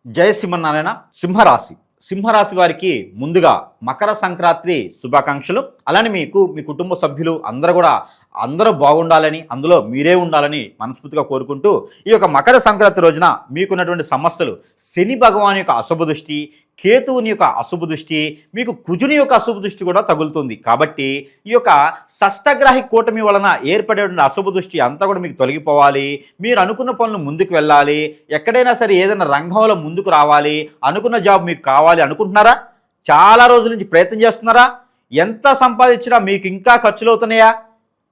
జయ సింహనారాయణ. సింహరాశి సింహరాశి వారికి ముందుగా మకర సంక్రాంతి శుభాకాంక్షలు. అలానే మీకు మీ కుటుంబ సభ్యులు అందరూ బాగుండాలని, అందులో మీరే ఉండాలని మనస్ఫూర్తిగా కోరుకుంటూ, ఈ యొక్క మకర సంక్రాంతి రోజున మీకున్నటువంటి సమస్యలు, శని భగవాన్ యొక్క అశుభ దృష్టి, కేతువుని యొక్క అశుభ దృష్టి, మీకు కుజుని యొక్క అశుభ దృష్టి కూడా తగులుతుంది. కాబట్టి ఈ యొక్క షష్టగ్రహి కూటమి వలన ఏర్పడేటువంటి అశుభ దృష్టి అంతా కూడా మీకు తొలగిపోవాలి. మీరు అనుకున్న పనులు ముందుకు వెళ్ళాలి. ఎక్కడైనా సరే ఏదైనా రంగంలో ముందుకు రావాలి. అనుకున్న జాబ్ మీకు కావాలి అనుకుంటున్నారా? చాలా రోజుల నుంచి ప్రయత్నం చేస్తున్నారా? ఎంత సంపాదించినా మీకు ఇంకా ఖర్చులు అవుతున్నాయా?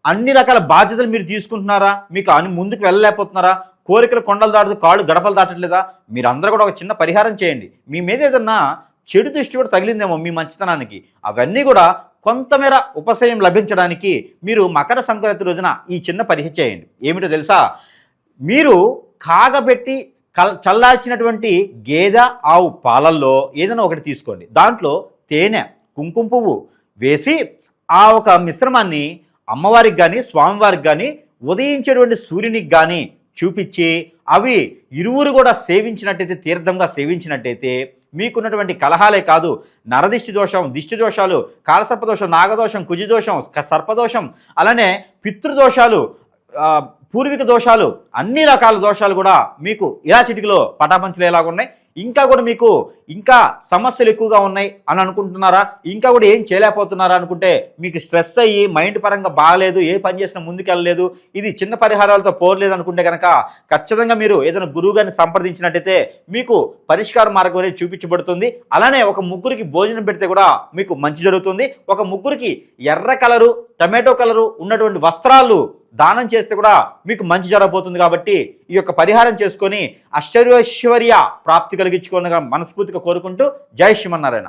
అన్ని రకాల బాధ్యతలు మీరు తీసుకుంటున్నారా? మీకు ముందుకు వెళ్ళలేకపోతున్నారా? కోరికలు కొండలు దాటుతూ కాళ్ళు గడపలు దాటట్లేదా? మీరందరూ కూడా ఒక చిన్న పరిహారం చేయండి. మీ మీద ఏదన్నా చెడు దృష్టి కూడా తగిలిందేమో మీ మంచితనానికి, అవన్నీ కూడా కొంతమేర ఉపశమనం లభించడానికి మీరు మకర సంక్రాంతి రోజున ఈ చిన్న పరిహారం చేయండి. ఏమిటో తెలుసా? మీరు కాగబెట్టి చల్లార్చినటువంటి గేదె ఆవు పాలల్లో ఏదైనా ఒకటి తీసుకోండి. దాంట్లో తేనె, కుంకుమ పువ్వు వేసి ఆ ఒక మిశ్రమాన్ని అమ్మవారికి కానీ స్వామివారికి కానీ ఉదయించేటువంటి సూర్యునికి కానీ చూపించి, అవి ఇరువురు కూడా సేవించినట్టయితే, తీర్థంగా సేవించినట్టయితే మీకున్నటువంటి కలహాలే కాదు, నరదిష్టి దోషం, దిష్టి దోషాలు, కాలసర్ప దోషం, నాగదోషం, కుజిదోషం, సర్పదోషం, అలానే పితృదోషాలు, పూర్వీక దోషాలు, అన్ని రకాల దోషాలు కూడా మీకు ఇలా చిటికలో పటాపంచలేలాగా ఉన్నాయి. ఇంకా కూడా మీకు ఇంకా సమస్యలు ఎక్కువగా ఉన్నాయి అని అనుకుంటున్నారా? ఇంకా కూడా ఏం చేయలేకపోతున్నారా అనుకుంటే, మీకు స్ట్రెస్ అయ్యి మైండ్ పరంగా బాగలేదు, ఏ పని చేసినా ముందుకెళ్ళలేదు, ఇది చిన్న పరిహారాలతో పోరలేదు అనుకుంటే కనుక ఖచ్చితంగా మీరు ఏదైనా గురువు గారిని సంప్రదించినట్టయితే మీకు పరిష్కార మార్గం అనేది చూపించబడుతుంది. అలానే ఒక ముగ్గురికి భోజనం పెడితే కూడా మీకు మంచి జరుగుతుంది. ఒక ముగ్గురికి ఎర్ర కలరు, టమాటో కలరు ఉన్నటువంటి వస్త్రాలు దానం చేస్తే కూడా మీకు మంచి జరగబోతుంది. కాబట్టి ఈ యొక్క పరిహారం చేసుకొని అష్టైశ్వర్య ప్రాప్తి కలిగించుకోవాలని మనస్ఫూర్తిగా కోరుకుంటూ జై శ్రీమన్నారాయణ.